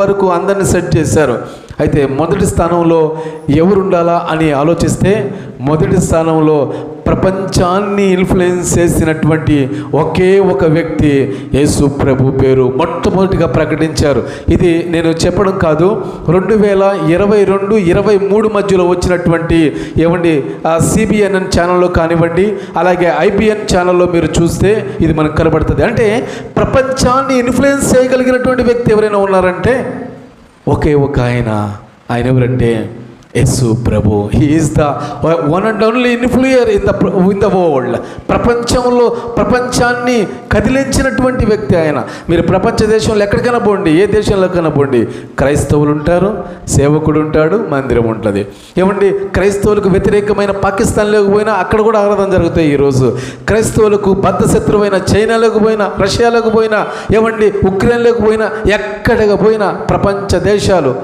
వరకు అందరిని సెట్ చేశారు. అయితే మొదటి స్థానంలో ఎవరు ఉండాలా అని ఆలోచిస్తే మొదటి స్థానంలో ప్రపంచాన్ని ఇన్ఫ్లుయెన్స్ చేసినటువంటి ఒకే ఒక వ్యక్తి యేసు ప్రభు పేరు మొట్టమొదటిగా ప్రకటించారు. ఇది నేను చెప్పడం కాదు, 2022-23 మధ్యలో వచ్చినటువంటి CBN ఛానల్లో కానివ్వండి, అలాగే IBN ఛానల్లో మీరు చూస్తే ఇది మనకు కనబడుతుంది. అంటే ప్రపంచాన్ని ఇన్ఫ్లుయెన్స్ చేయగలిగినటువంటి వ్యక్తి ఎవరైనా ఉన్నారంటే ఒకే ఒక ఆయన ఎవరంటే యేసు ప్రభు. He is the one and only influencer in the world. ప్రపంచాన్ని కదిలించినటువంటి వ్యక్తి ఆయన. మీరు ప్రపంచ దేశంలో ఎక్కడికైనా పోండి, ఏ దేశంలోకైనా పోండి, క్రైస్తవులు ఉంటారు, సేవకుడు ఉంటాడు, మందిరం ఉంటుంది. క్రైస్తవులకు వ్యతిరేకమైన పాకిస్తాన్లోకి పోయినా అక్కడ కూడా ఆరాధన జరుగుతాయి. ఈరోజు క్రైస్తవులకు బద్ధ శత్రువైన చైనాలోకి పోయినా, రష్యాలోకి పోయినా, ఉక్రెయిన్లోకి పోయినా, ఎక్కడికి పోయినా ప్రపంచ దేశాలు